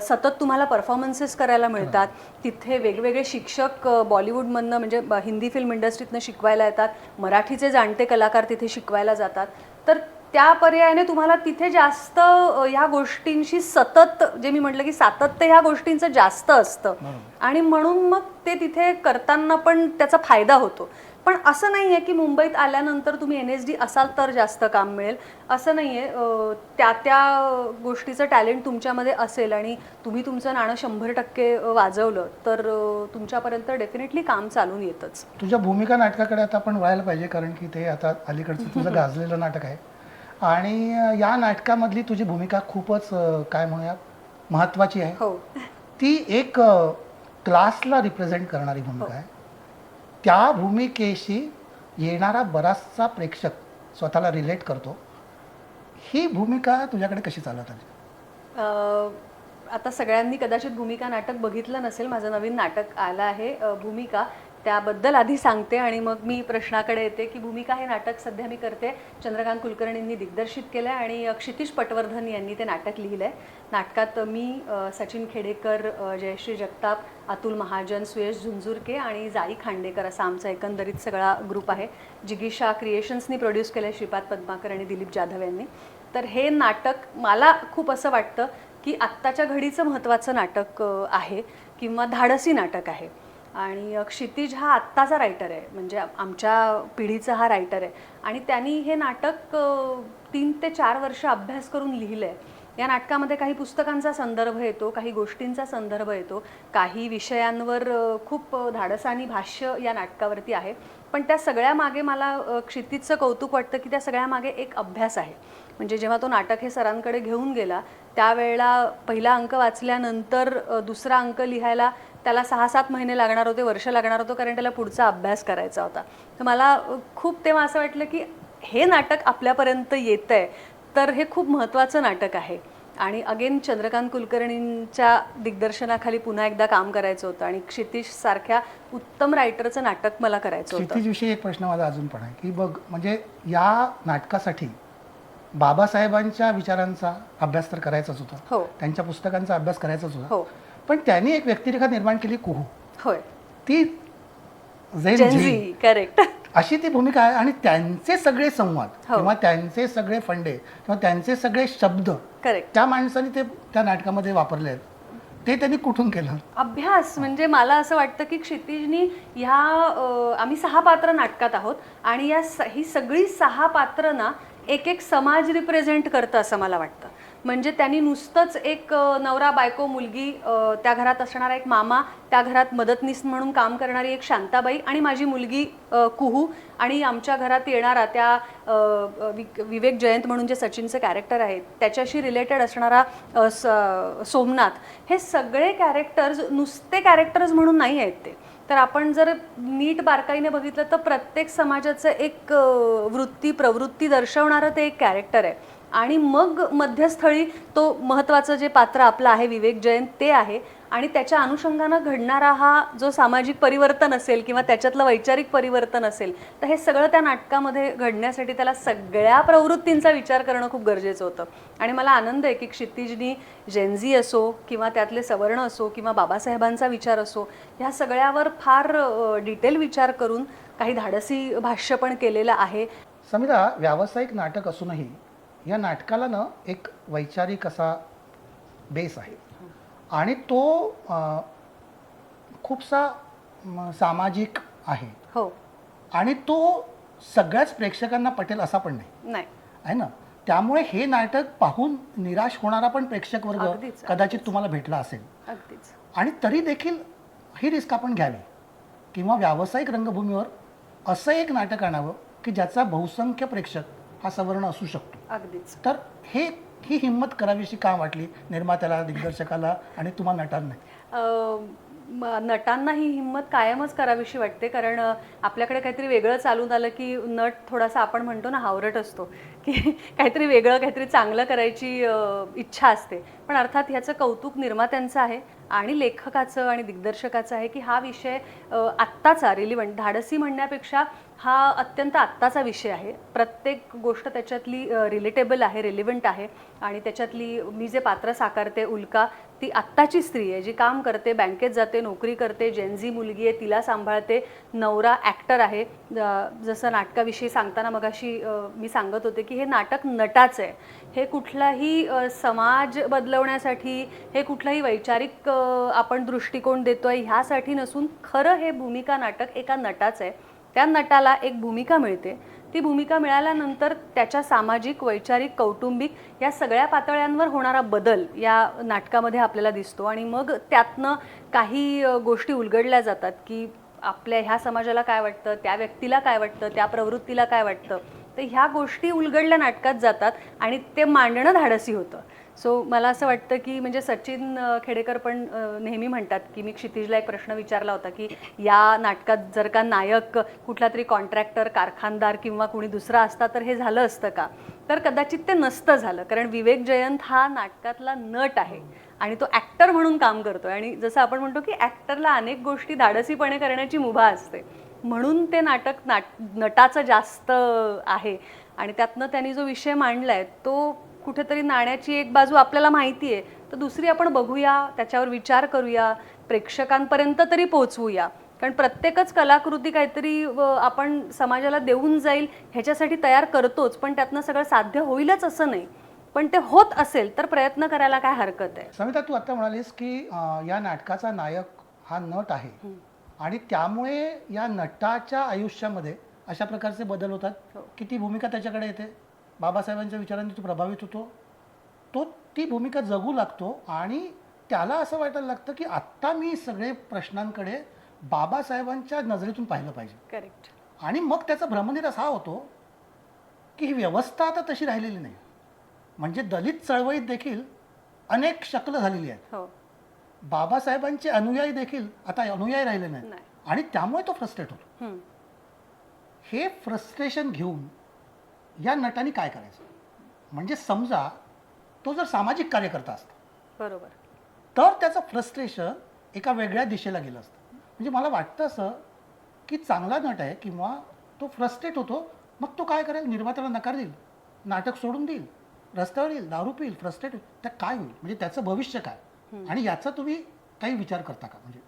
सतत तुम्हाला परफॉर्मन्सेस करायला मिळतात. तिथे वेगवेगळे शिक्षक बॉलिवूडमधनं, म्हणजे हिंदी फिल्म इंडस्ट्रीतनं शिकवायला येतात. मराठीचे जाणते कलाकार तिथे शिकवायला जातात. तर त्या पर्यायाने तुम्हाला तिथे जास्त ह्या गोष्टींशी सतत, जे मी म्हटलं की सातत्य ह्या गोष्टींचं जास्त असतं, आणि म्हणून मग ते तिथे करताना पण त्याचा फायदा होतो. पण असं नाही आहे की मुंबईत आल्यानंतर तुम्ही NSD असाल तर जास्त काम मिळेल, असं नाही आहे. त्या त्या गोष्टीचं टॅलेंट तुमच्यामध्ये असेल आणि तुम्ही तुमचं नाणं 100% वाजवलं तर तुमच्यापर्यंत डेफिनेटली काम चालून येतच. तुझ्या भूमिका नाटकाकडे आता आपण वळायला पाहिजे, कारण की ते आता अलीकडचं तुझं गाजलेलं नाटक आहे, आणि या नाटकामधली तुझी भूमिका खूपच काय म्हणूया महत्त्वाची आहे. हो. ती एक क्लासला रिप्रेझेंट करणारी भूमिका आहे. त्या भूमिकेशी येणारा बराचसा प्रेक्षक स्वतःला रिलेट करतो. ही भूमिका तुझ्याकडे कशी चालत आली? आता सगळ्यांनी कदाचित भूमिका नाटक बघितलं नसेल. माझं नवीन नाटक आलं आहे भूमिका, त्याबद्दल आधी सांगते आणि मग मी प्रश्नाकडे येते की भूमिका हे नाटक सध्या मी करते. चंद्रकांत कुलकर्णींनी दिग्दर्शित केलं आहे आणि क्षितिज पटवर्धन यांनी ते नाटक लिहिलं आहे. नाटकात मी, सचिन खेडेकर, जयश्री जगताप, अतुल महाजन, सुयश झुंझुरके आणि जाई खांडेकर असा आमचा एकंदरीत सगळा ग्रुप आहे. जिगीषा क्रिएशन्सनी प्रोड्यूस केलं आहे, श्रीपाद पद्माकर आणि दिलीप जाधव यांनी. तर हे नाटक मला खूप असं वाटतं की आत्ताच्या घडीचं महत्त्वाचं नाटक आहे, किंवा धाडसी नाटक आहे. आणि क्षितिज हा आत्ताचा रायटर आहे, म्हणजे आमच्या पिढीचा हा रायटर आहे, आणि त्यांनी हे नाटक 3 ते 4 वर्ष अभ्यास करून लिहिलं आहे. या नाटकामध्ये काही पुस्तकांचा संदर्भ येतो, काही गोष्टींचा संदर्भ येतो, काही विषयांवर खूप धाडसानी भाष्य या नाटकावरती आहे. पण त्या सगळ्यामागे मला क्षितिजचं कौतुक वाटतं की त्या सगळ्यामागे एक अभ्यास आहे. म्हणजे जेव्हा तो नाटक हे सरांकडे घेऊन गेला त्यावेळेला पहिला अंक वाचल्यानंतर दुसरा अंक लिहायला त्याला 6-7 महिने लागणार होते, वर्ष लागणार होतं, कारण त्याला पुढचा अभ्यास करायचा होता. तर मला खूप तेव्हा असं वाटलं की हे नाटक आपल्यापर्यंत येतं आहे तर हे खूप महत्त्वाचं नाटक आहे. आणि अगेन चंद्रकांत कुलकर्णींच्या दिग्दर्शनाखाली पुन्हा एकदा काम करायचं होतं आणि क्षितिज सारख्या उत्तम रायटरचं नाटक मला करायचं होतं. क्षितिजविषयी एक प्रश्न माझा अजून पण आहे की बघ, म्हणजे या नाटकासाठी बाबासाहेबांच्या विचारांचा अभ्यास तर करायचाच होता, हो, त्यांच्या पुस्तकांचा अभ्यास करायचाच होता, हो, पण त्यांनी एक व्यक्तिरेखा निर्माण केली, कुहू. होय, ती जेन झी, करेक्ट. अशी ती भूमिका आहे, आणि त्यांचे सगळे संवाद हो. किंवा त्यांचे सगळे फंडे किंवा त्यांचे सगळे शब्द करेक्ट. त्या माणसाने ते त्या नाटकामध्ये वापरले आहेत. ते त्यांनी कुठून केलं? अभ्यास. म्हणजे मला असं वाटतं की क्षितिजनी ह्या आम्ही 6 पात्र नाटकात आहोत आणि ही सगळी 6 पात्र ना एक समाज रिप्रेझेंट करतं असं मला वाटतं. म्हणजे त्यांनी नुसतंच एक नवरा बायको मुलगी, त्या घरात असणारा एक मामा, त्या घरात मदतनीस म्हणून काम करणारी एक शांताबाई आणि माझी मुलगी कुहू, आणि आमच्या घरात येणारा त्या विवेक जयंत म्हणून जे सचिनचं कॅरेक्टर आहे त्याच्याशी रिलेटेड असणारा सोमनाथ, हे सगळे कॅरेक्टर्स नुसते कॅरेक्टर्स म्हणून नाही आहेत ते. तर आपण जर नीट बारकाईने बघितलं तर प्रत्येक समाजाचं एक वृत्ती प्रवृत्ती दर्शवणारं ते एक कॅरेक्टर आहे. आणि मग मध्यस्थळी तो महत्त्वाचं जे पात्र आपलं आहे विवेक जयंत ते आहे, आणि त्याच्या अनुषंगानं घडणारा हा जो सामाजिक परिवर्तन असेल किंवा त्याच्यातलं वैचारिक परिवर्तन असेल, तर हे सगळं त्या नाटकामध्ये घडण्यासाठी त्याला सगळ्या प्रवृत्तींचा विचार करणं खूप गरजेचं होतं. आणि मला आनंद आहे की क्षितिजनी जेनझी असो किंवा त्यातले सवर्ण असो किंवा बाबासाहेबांचा विचार असो, ह्या सगळ्यावर फार डिटेल विचार करून काही धाडसी भाष्य पण केलेलं आहे. समीरा, व्यावसायिक नाटक असूनही या नाटकाला ना एक वैचारिक असा बेस आहे, आणि तो खूपसा सामाजिक आहे. हो, आणि तो सगळ्याच प्रेक्षकांना पटेल असा पण नाही नाही आहे ना. त्यामुळे हे नाटक पाहून निराश होणारा पण प्रेक्षक वर्ग अगदीच, कदाचित तुम्हाला भेटला असेल. अगदीच. आणि तरी देखील ही रिस्क आपण घ्यावी किंवा व्यावसायिक रंगभूमीवर असं एक नाटक आणावं की ज्याचा बहुसंख्य प्रेक्षक हा सवर्ण असू शकतो. अगदीच. तर ही हिंमत करावीशी का वाटली निर्मात्याला, दिग्दर्शकाला आणि तुम्हाला नटांना? नटांना ही हिंमत कायमच करावीशी वाटते, कारण आपल्याकडे काहीतरी वेगळं चालून आलं की नट थोडासा आपण म्हणतो ना हावरट असतो की काहीतरी वेगळं काहीतरी चांगलं करायची इच्छा असते. पण अर्थात ह्याचं कौतुक निर्मात्यांचं आहे आणि लेखकाचं आणि दिग्दर्शकाचं आहे की हा विषय आत्ताचा रिलिव्हंट, धाडसी म्हणण्यापेक्षा हा अत्यंत आत्ताचा विषय आहे. प्रत्येक गोष्ट त्याच्यातली रिलेटेबल आहे, रिलिव्हंट आहे. आणि त्याच्यातली मी जे पात्र साकारते उल्का, ती आत्ताची स्त्री आहे जी काम करते, बँकेत जाते, नोकरी करते, जेनझी मुलगी आहे, तिला सांभाळते, नवरा ॲक्टर आहे. जसं नाटकाविषयी सांगताना मगाशी मी सांगत होते की हे नाटक नटाचं आहे. हे कुठलाही समाज बदलवण्यासाठी, हे कुठलाही वैचारिक आपण दृष्टिकोन देतोय ह्यासाठी नसून खरं हे भूमिका नाटक एका नटाचं आहे. त्या नटाला एक भूमिका मिळते, ती भूमिका मिळाल्यानंतर त्याच्या सामाजिक, वैचारिक, कौटुंबिक या सगळ्या पातळ्यांवर होणारा बदल या नाटकामध्ये आपल्याला दिसतो. आणि मग त्यातनं काही गोष्टी उलगडल्या जातात की आपल्या ह्या समाजाला काय वाटतं, त्या व्यक्तीला काय वाटतं, त्या प्रवृत्तीला काय वाटतं. तर ह्या गोष्टी उलगडल्या नाटकात जातात आणि ते मांडणं धाडसी होतं. सो मला असं वाटतं की म्हणजे सचिन खेडेकर पण नेहमी म्हणतात की मी क्षितिजला एक प्रश्न विचारला होता की या नाटकात जर का नायक कुठला तरी कॉन्ट्रॅक्टर, कारखानदार किंवा कुणी दुसरा असता तर हे झालं असतं का? तर कदाचित ते नसतं झालं, कारण विवेक जयंत हा नाटकातला नट आहे आणि तो ॲक्टर म्हणून काम करतोय. आणि जसं आपण म्हणतो की ॲक्टरला अनेक गोष्टी धाडसीपणे करण्याची मुभा असते, म्हणून ते नाटक नटाचं जास्त आहे. आणि त्यातनं त्यांनी जो विषय मांडलाय तो कुठेतरी नाण्याची एक बाजू आपल्याला माहिती आहे, तर दुसरी आपण बघूया, त्याच्यावर विचार करूया, प्रेक्षकांपर्यंत तरी पोहोचवूया. कारण प्रत्येकच कलाकृती काहीतरी आपण समाजाला देऊन जाईल ह्याच्यासाठी तयार करतोच, पण त्यातनं सगळं साध्य होईलच असं नाही. पण ते होत असेल तर प्रयत्न करायला काय हरकत आहे. समिता, तू आता म्हणालीस की या नाटकाचा नायक हा नट आहे आणि त्यामुळे या नटाच्या आयुष्यामध्ये अशा प्रकारचे बदल होतात की ती भूमिका त्याच्याकडे येते, बाबासाहेबांच्या विचारांनी तो प्रभावित होतो, तो ती भूमिका जगू लागतो आणि त्याला असं वाटायला लागतं की आत्ता मी सगळे प्रश्नांकडे बाबासाहेबांच्या नजरेतून पाहिलं पाहिजे. करेक्ट. आणि मग त्याचा भ्रमनिरास हा होतो की ही व्यवस्था आता तशी राहिलेली नाही. म्हणजे दलित चळवळीत देखील अनेक शक्ल झालेली आहेत. हो. बाबासाहेबांचे अनुयायी देखील आता अनुयायी राहिले नाही नाही. आणि त्यामुळे तो फ्रस्ट्रेट होतो. हे फ्रस्ट्रेशन घेऊन या नटाने काय करायचं? म्हणजे समजा तो जर सामाजिक कार्यकर्ता असता, बरोबर, तर त्याचं फ्रस्ट्रेशन एका वेगळ्या दिशेला गेलं असतं. म्हणजे मला वाटतं असं की चांगला नट आहे किंवा तो फ्रस्ट्रेट होतो, मग तो काय करेल? निर्मात्याला नकार देईल, नाटक सोडून देईल, रस्त्यावर येईल, दारू पिईल, फ्रस्ट्रेट होईल. त्या काय होईल? म्हणजे त्याचं भविष्य काय? आणि याचा तुम्ही काही विचार करता का? म्हणजे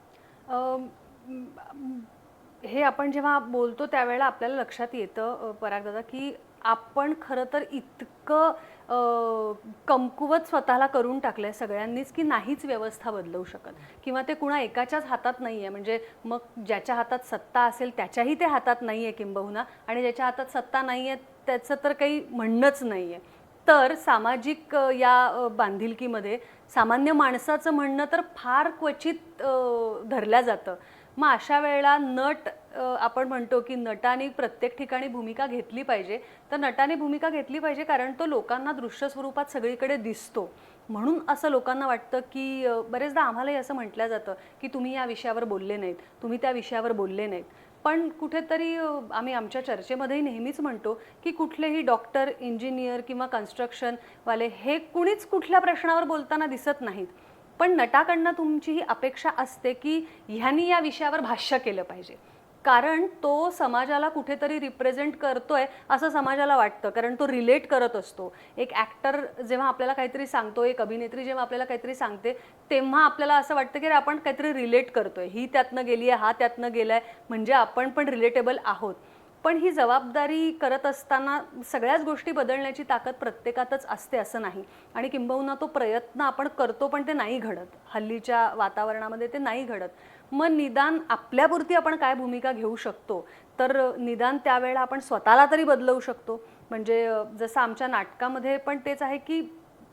हे आपण जेव्हा बोलतो त्यावेळेला आपल्याला लक्षात येतं परागदादा की आपण खरं तर इतकं कमकुवत स्वतःला करून टाकलंय सगळ्यांनीच की नाहीच व्यवस्था बदलवू शकत, किंवा ते कुणा एकाच्याच हातात नाही आहे. म्हणजे मग ज्याच्या हातात सत्ता असेल त्याच्याही ते हातात नाही आहे किंबहुना, आणि ज्याच्या हातात सत्ता नाही आहे त्याचं तर काही म्हणणंच नाही आहे. तर सामाजिक या बांधिलकीमध्ये सामान्य माणसाचं म्हणणं तर फार क्वचित धरल्या जातं. मग अशा वेळेला नट आपण म्हणतो की नटाने प्रत्येक ठिकाणी भूमिका घेतली पाहिजे, तर नटाने भूमिका घेतली पाहिजे कारण तो लोकांना दृश्य स्वरूपात सगळीकडे दिसतो. म्हणून असं लोकांना वाटतं की बरेचदा आम्हालाही असं म्हटलं जातं की तुम्ही या विषयावर बोलले नाहीत, तुम्ही त्या विषयावर बोलले नाहीत. पण कुठेतरी आम्ही आमच्या चर्चेमध्येही नेहमीच म्हणतो की कुठलेही डॉक्टर, इंजिनियर किंवा कन्स्ट्रक्शनवाले हे कुणीच कुठल्या प्रश्नावर बोलताना दिसत नाहीत. पण नटाकडनं तुमची ही अपेक्षा असते की ह्यांनी या विषयावर भाष्य केलं पाहिजे, कारण तो समाजाला कुठेतरी रिप्रेझेंट करतोय असं समाजाला वाटतं, कारण तो रिलेट करत असतो. एक ॲक्टर जेव्हा आपल्याला काहीतरी सांगतो, एक अभिनेत्री जेव्हा आपल्याला काहीतरी सांगते, तेव्हा आपल्याला असं वाटतं की आपण काहीतरी रिलेट करतोय, ही त्यातनं गेली आहे, हा त्यातनं गेलाय, म्हणजे आपण पण रिलेटेबल आहोत. पण ही जबाबदारी करत असताना सगळ्याच गोष्टी बदलण्याची ताकद प्रत्येकातच असते असं नाही, आणि किंबहुना तो प्रयत्न आपण करतो पण ते नाही घडत, हल्लीच्या वातावरणामध्ये ते नाही घडत. मग निदान आपल्यापुरती आपण काय भूमिका घेऊ शकतो तर निदान त्यावेळेला आपण स्वतःला तरी बदलवू शकतो. म्हणजे जसं आमच्या नाटकामध्ये पण तेच आहे की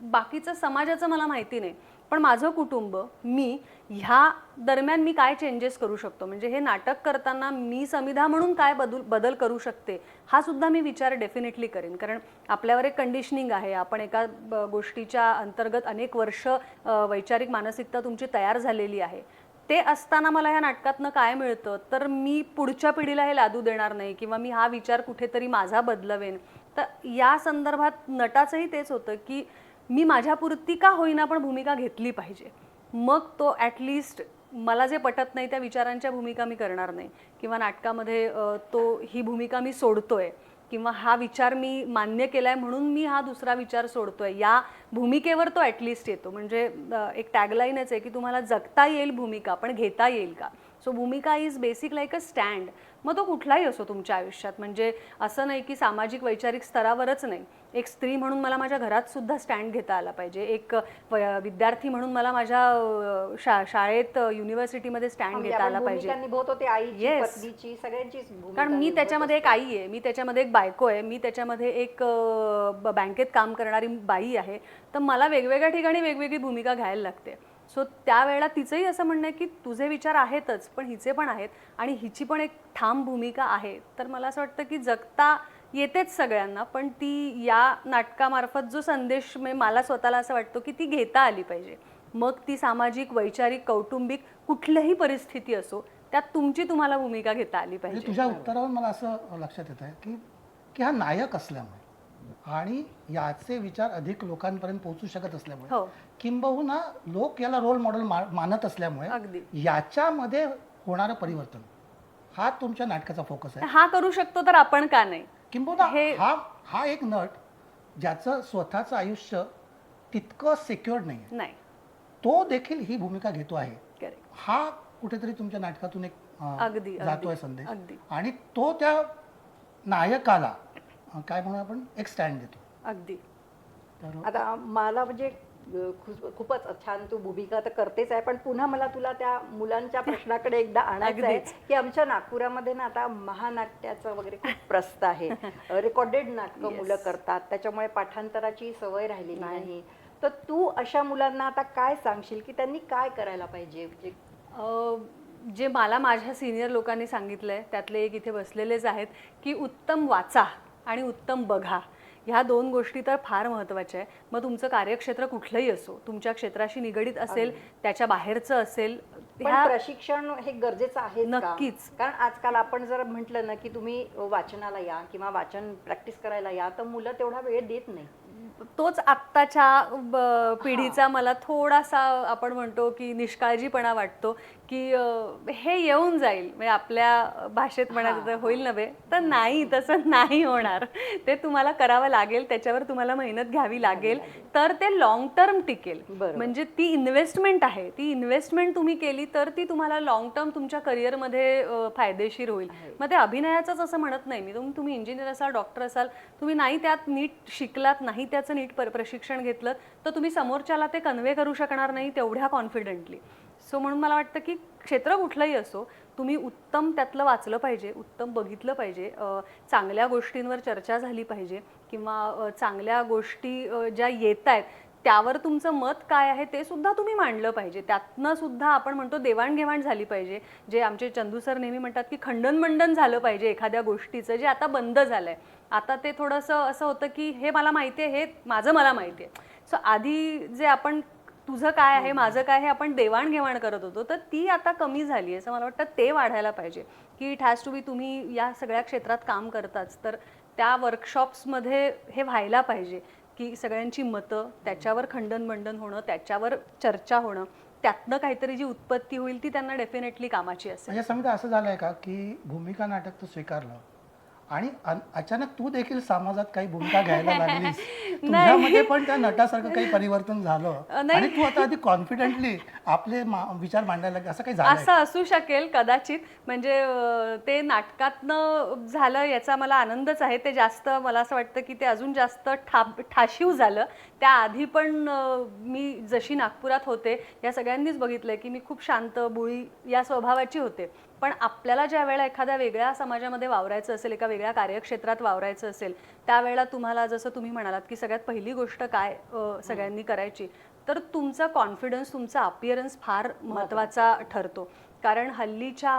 बाकीचं समाजाचं मला माहिती नाही, पण माझं कुटुंब, मी ह्या दरम्यान मी काय चेंजेस करू शकतो, म्हणजे हे नाटक करताना मी समिधा म्हणून काय बदल करू शकते, हा सुद्धा मी विचार डेफिनेटली करेन. कारण आपल्यावर एक कंडिशनिंग आहे, आपण एका गोष्टीच्या अंतर्गत अनेक वर्ष वैचारिक मानसिकता तुमची तयार झालेली आहे. ते असताना मला ह्या नाटकातनं काय मिळतं, तर मी पुढच्या पिढीला हे लादू देणार नाही किंवा मी हा विचार कुठेतरी माझा बदलवेन. तर या संदर्भात नटाचंही तेच होतं की मी माझ्यापुरती का होईना पण भूमिका घेतली पाहिजे. मग तो ॲटलिस्ट मला जे पटत नाही त्या विचारांच्या भूमिका मी करणार नाही, किंवा नाटकामध्ये ही भूमिका मी सोडतोय किंवा हा विचार मी मान्य केलाय म्हणून मी हा दुसरा विचार सोडतोय, या भूमिकेवर तो ॲटलिस्ट येतो. म्हणजे एक टॅगलाईनच आहे की तुम्हाला जगता येईल भूमिका, पण घेता येईल का. सो भूमिका is basic like a stand. मग तो कुठलाही असो तुमच्या आयुष्यात, म्हणजे असं नाही की सामाजिक वैचारिक स्तरावरच नाही, एक स्त्री म्हणून मला माझ्या घरात सुद्धा स्टँड घेता आला पाहिजे, एक विद्यार्थी म्हणून मला माझ्या शाळेत युनिव्हर्सिटीमध्ये स्टँड घेता आला पाहिजे. कारण मी त्याच्यामध्ये एक आई आहे, मी त्याच्यामध्ये एक बायको आहे, मी त्याच्यामध्ये एक बँकेत काम करणारी बाई आहे. तर मला वेगवेगळ्या ठिकाणी वेगवेगळी भूमिका घ्यायला लागते. सो त्यावेळेला तिचंही असं म्हणणं आहे की तुझे विचार आहेतच, पण हिचे पण आहेत आणि हिची पण एक ठाम भूमिका आहे. तर मला असं वाटतं की जगता येतेच सगळ्यांना, पण ती या नाटकामार्फत जो संदेश मला स्वतःला असं वाटतो की ती घेता आली पाहिजे. मग ती सामाजिक, वैचारिक, कौटुंबिक कुठल्याही परिस्थिती असो, त्यात तुम्हाला भूमिका घेता आली पाहिजे. तुझ्या उत्तरावर मला असं लक्षात येत आहे की हा नायक असल्यामुळे आणि याचे विचार अधिक लोकांपर्यंत पोहोचू शकत असल्यामुळे, किंबहुना लोक याला रोल मॉडेल मानत असल्यामुळे याच्यामध्ये होणारं परिवर्तन हा तुमच्या नाटकाचा फोकस आहे. हा करू शकतो तर आपण का नाही. किंबहुना हा एक नट ज्याचं स्वतःचं आयुष्य तितकं सिक्युअर्ड नाही, तो देखील ही भूमिका घेतो आहे. हा कुठेतरी तुमच्या नाटकातून एक जातोय संदेश, आणि तो त्या नायकाला काय म्हणून आपण एक स्टँड देतो. अगदी. आता मला म्हणजे खूपच छान तू भूमिका तर करतेच आहे, पण पुन्हा मला तुला त्या मुलांच्या प्रश्नाकडे एकदा आणायचं आहे की आमच्या नागपुरामध्ये ना आता महानाट्याचं वगैरे खूप प्रस्त आहे, रेकॉर्डेड नाटकं मुलं करतात, त्याच्यामुळे पाठांतराची सवय राहिलेली नाही. तर तू अशा मुलांना आता काय सांगशील की त्यांनी काय करायला पाहिजे. म्हणजे जे मला माझ्या सिनियर लोकांनी सांगितलंय त्यातले एक इथे बसलेलेच आहेत की उत्तम वाचा आणि उत्तम बघा, ह्या दोन गोष्टी तर फार महत्त्वाच्या आहे. मग तुमचं कार्यक्षेत्र कुठलंही असो, तुमच्या क्षेत्राशी निगडीत असेल, त्याच्या बाहेरचं असेल, प्रशिक्षण हे गरजेचं आहे नक्कीच. कारण आजकाल आपण जर म्हटलं ना की तुम्ही वाचनाला या किंवा वाचन प्रॅक्टिस करायला या, तर मुलं तेवढा वेळ देत नाही. तोच आत्ताच्या पिढीचा मला थोडासा आपण म्हणतो की निष्काळजीपणा वाटतो की हे येऊन जाईल, म्हणजे आपल्या भाषेत म्हणायचं तर होईल नव्हे, तर नाही, तसं नाही होणार. ते तुम्हाला करावं लागेल, त्याच्यावर तुम्हाला मेहनत घ्यावी लागेल, तर ते लॉंग टर्म टिकेल. म्हणजे ती इन्व्हेस्टमेंट आहे, ती इन्व्हेस्टमेंट तुम्ही केली तर ती तुम्हाला लॉंग टर्म तुमच्या करिअरमध्ये फायदेशीर होईल. मग ते अभिनयाचंच असं म्हणत नाही मी, तुम्ही इंजिनियर असाल, डॉक्टर असाल, तुम्ही नाही त्यात नीट शिकलात, नाही त्याचं नीट प्रशिक्षण घेतलं, तर तुम्ही समोरच्याला ते कन्वे करू शकणार नाही तेवढ्या कॉन्फिडेंटली. सो म्हणून मला वाटतं की क्षेत्र कुठलंही असो, तुम्ही उत्तम त्यातलं वाचलं पाहिजे, उत्तम बघितलं पाहिजे, चांगल्या गोष्टींवर चर्चा झाली पाहिजे, किंवा चांगल्या गोष्टी ज्या येत आहेत त्यावर तुमचं मत काय आहे ते सुद्धा तुम्ही मांडलं पाहिजे. त्यातनं सुद्धा आपण म्हणतो देवाणघेवाण झाली पाहिजे. जे आमचे चंदू सर नेहमी म्हणतात की खंडन झालं पाहिजे एखाद्या गोष्टीचं, जे आता बंद झालंय. आता ते थोडंसं असं होतं की हे मला माहिती आहे, हे माझं मला माहिती आहे. सो आधी जे आपण तुझं काय आहे, माझं काय, हे आपण देवाणघेवाण करत होतो, तर ती आता कमी झाली आहे. असं मला वाटतं ते वाढायला पाहिजे की इट हॅज टू बी, तुम्ही या सगळ्या क्षेत्रात काम करताच, तर त्या वर्कशॉप्समध्ये हे व्हायला पाहिजे की सगळ्यांची मतं, त्याच्यावर खंडन होणं, त्याच्यावर चर्चा होणं, त्यातनं काहीतरी जी उत्पत्ती होईल ती त्यांना डेफिनेटली कामाची असेल. म्हणजे समजा असं झालंय का की भूमिका नाटक तू स्वीकारलं आणि अचानक तू देखील समाजात काही भूमिका घ्यायला लागलीस, तुझ्यामध्ये पण त्या नटासारखं काही परिवर्तन झालं आणि तू आता आधी कॉन्फिडेंटली आपले विचार मांडायला लागले, असं काही झालं? असं असू शकेल कदाचित. म्हणजे ते नाटकातनं झालं याचा मला आनंदच आहे. ते जास्त मला असं वाटतं की ते अजून जास्त ठाशीव झालं. त्याआधी पण मी जशी नागपुरात होते या सगळ्यांनीच बघितलंय की मी खूप शांत, बुळी या स्वभावाची होते. पण आपल्याला ज्या वेळेला एखाद्या वेगळ्या समाजामध्ये वावरायचं असेल, एका वेगळ्या कार्यक्षेत्रात वावरायचं असेल, त्यावेळेला तुम्हाला जसं तुम्ही म्हणालात की सगळ्यात पहिली गोष्ट काय सगळ्यांनी करायची, तर तुमचा कॉन्फिडन्स, तुमचा अपिअरन्स फार महत्त्वाचा ठरतो. कारण हल्लीच्या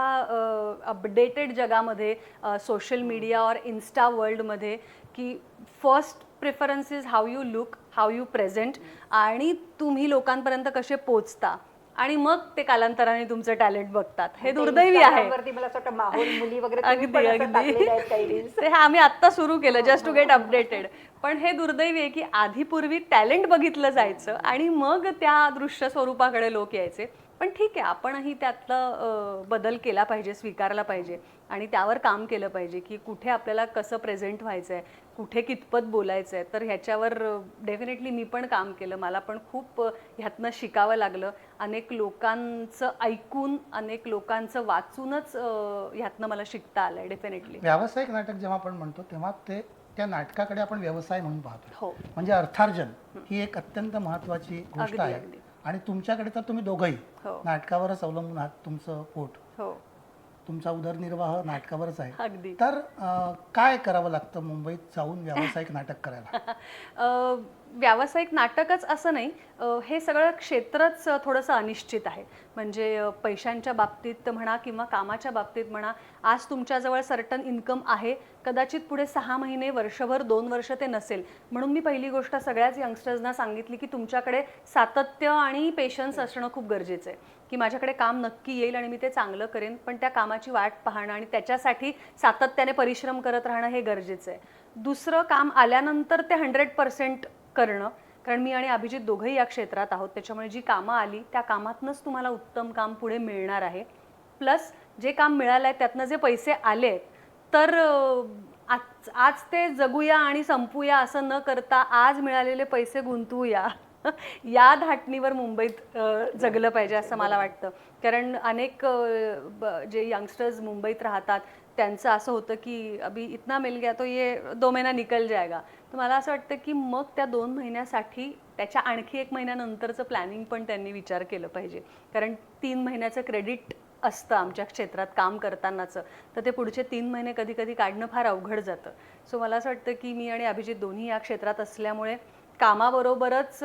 अपडेटेड जगामध्ये, सोशल मीडिया और इन्स्टा वर्ल्डमध्ये, की first preference is how you look, how you present, आणि तुम्ही लोकांपर्यंत कसे पोचता, आणि मग ते कालांतराने तुमचं टॅलेंट बघतात. हे दुर्दैवी आहे. मला असं वाटतं माहोल मुली वगैरे अगदी तुम्ही पण असं अगदी टाकलेल्या आहेत काही reels. ते आम्ही आत्ता सुरू केलं जस्ट टू गेट अपडेटेड. पण हे दुर्दैवी आहे की आधी पूर्वी टॅलेंट बघितलं जायचं आणि मग त्या दृश्य स्वरूपाकडे लोक यायचे. पण ठीक आहे, आपणही त्यातलं बदल केला पाहिजे, स्वीकारला पाहिजे आणि त्यावर काम केलं पाहिजे की कुठे आपल्याला कसं प्रेझेंट व्हायचं आहे, कुठे कितपत बोलायचं आहे. तर ह्याच्यावर डेफिनेटली मी पण काम केलं. मला पण खूप ह्यातनं शिकावं लागलं. अनेक लोकांचं ऐकून, अनेक लोकांचं वाचूनच ह्यातनं मला शिकता आलं आहे डेफिनेटली. व्यावसायिक नाटक जेव्हा आपण म्हणतो तेव्हा त्या नाटकाकडे आपण व्यवसाय म्हणून पाहतो. हो, म्हणजे अर्थार्जन ही एक अत्यंत महत्त्वाची गोष्ट अगदी, आहे. अगदी. आणि तुमच्याकडे तर तुम्ही दोघंही हो. नाटकावरच अवलंबून आहात. तुमचं पोट, हो, तुमचा उदरनिर्वाह नाटकावरच आहे. अगदी. तर काय करावं लागतं मुंबईत जाऊन व्यावसायिक नाटक करायला? व्यावसायिक नाटकच असं नाही, हे सगळं क्षेत्रच थोडंसं अनिश्चित आहे. म्हणजे पैशांच्या बाबतीत म्हणा किंवा कामाच्या बाबतीत म्हणा, आज तुमच्याजवळ सर्टन इन्कम आहे, कदाचित पुढे 6 महिने, वर्षभर, 2 वर्ष ते नसेल. म्हणून मी पहिली गोष्ट सगळ्याच यंगस्टर्सना सांगितली की तुमच्याकडे सातत्य आणि पेशन्स असणं खूप गरजेचं आहे. की माझ्याकडे काम नक्की येईल आणि मी ते चांगलं करेन, पण त्या कामाची वाट पाहणं आणि त्याच्यासाठी सातत्याने परिश्रम करत राहणं हे गरजेचं आहे. दुसरं, काम आल्यानंतर ते 100% करणं. कारण मी आणि अभिजित दोघंही या क्षेत्रात आहोत, त्याच्यामुळे जी कामं आली त्या कामातनंच तुम्हाला उत्तम काम पुढे मिळणार आहे. प्लस जे काम मिळालं आहे त्यातनं जे पैसे आले तर आज ते जगूया आणि संपूया असं न करता आज मिळालेले पैसे गुंतवूया या धाटणीवर मुंबईत जगलं पाहिजे असं मला वाटतं. कारण अनेक जे यंगस्टर्स मुंबईत राहतात त्यांचं असं होतं की अभी इतना मिल गया तो ये 2 महिना निकल जाएगा. तर मला असं वाटतं की मग त्या 2 महिन्यासाठी त्याच्या आणखी 1 महिन्यानंतरचं प्लॅनिंग पण त्यांनी विचार केलं पाहिजे. कारण 3 महिन्याचं क्रेडिट असतं आमच्या क्षेत्रात काम करतानाचं, तर ते पुढचे 3 महिने कधी कधी काढणं फार अवघड जातं. सो मला असं वाटतं की मी आणि अभिजित दोन्ही या क्षेत्रात असल्यामुळे कामाबरोबरच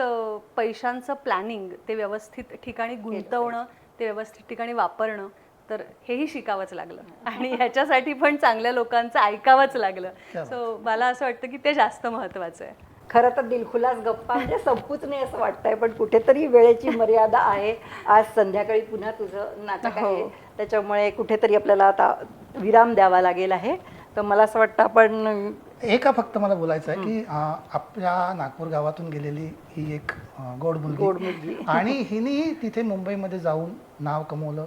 पैशांचं प्लॅनिंग, ते व्यवस्थित ठिकाणी गुंतवणं, ते व्यवस्थित ठिकाणी वापरणं, तर हेही शिकावंच लागलं आणि ह्याच्यासाठी पण चांगल्या लोकांचं ऐकावंच लागलं. सो मला असं वाटतं की ते जास्त महत्त्वाचं आहे. खरं तर दिलखुलास गप्पा म्हणजे संपूच नाही असं वाटतंय, पण कुठेतरी वेळेची मर्यादा आहे. आज संध्याकाळी पुन्हा तुझं नाटक आहे, त्याच्यामुळे कुठेतरी आपल्याला आता विराम द्यावा लागेल आहे. तर मला असं वाटतं आपण फक्त मला बोलायचं आहे की आपल्या नागपूर गावातून गेलेली ही एक गोड मुलगी आणि हिने तिथे मुंबईमध्ये जाऊन नाव कमवलं,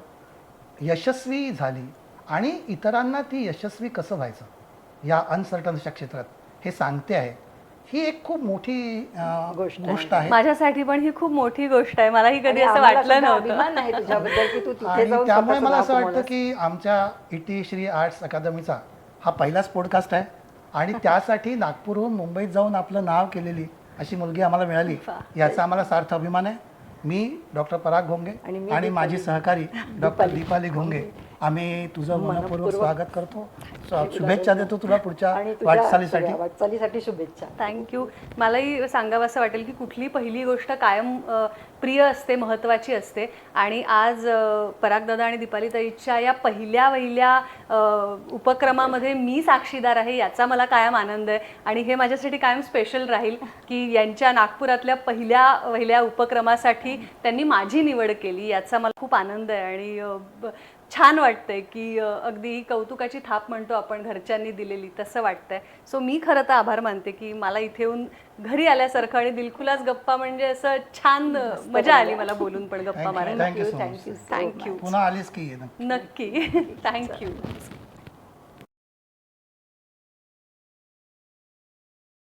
यशस्वी झाली आणि इतरांना ती यशस्वी कसं व्हायचं या अनसर्टन क्षेत्रात हे सांगते आहे. ही एक खूप मोठी गोष्ट आहे. माझ्यासाठी पण ही खूप मोठी गोष्ट आहे. मलाही कधी असं वाटलं नव्हतं. आणि त्यामुळे मला असं वाटतं की आमच्या इटी श्री आर्ट्स अकादमीचा हा पहिलाच पॉडकास्ट आहे आणि त्यासाठी नागपूरहून मुंबईत जाऊन आपलं नाव केलेली अशी मुलगी आम्हाला मिळाली, याचा आम्हाला सार्थ अभिमान आहे. मी डॉक्टर पराग घोंगे आणि माझी सहकारी डॉक्टर दीपाली घोंगे, आम्ही तुझं मनपूर्वक स्वागत करतो. शुभेच्छा देतो तुला पुढच्या वाटचालीसाठी. शुभेच्छा. थँक्यू. मलाही सांगावं असं वाटेल की कुठली पहिली गोष्ट कायम प्रिय असते, महत्त्वाची असते. आणि आज परागदादा आणि दीपाली ताईच्या या पहिल्या उपक्रमामध्ये मी साक्षीदार आहे, याचा मला कायम आनंद आहे. आणि हे माझ्यासाठी कायम स्पेशल राहील की यांच्या नागपुरातल्या पहिल्या उपक्रमासाठी त्यांनी माझी निवड केली, याचा मला खूप आनंद आहे. आणि छान वाटतंय की अगदी कौतुकाची थाप म्हणतो आपण, घरच्यांनी दिलेली, तसं वाटतंय. सो मी खरं तर आभार मानते की मला इथे येऊन घरी आल्यासारखं आणि दिलखुलास गप्पा, म्हणजे असं छान मजा आली मला बोलून पण गप्पा मारायला. थँक्यू. थँक्यू. पुन्हा आलीस की नक्की. थँक्यू.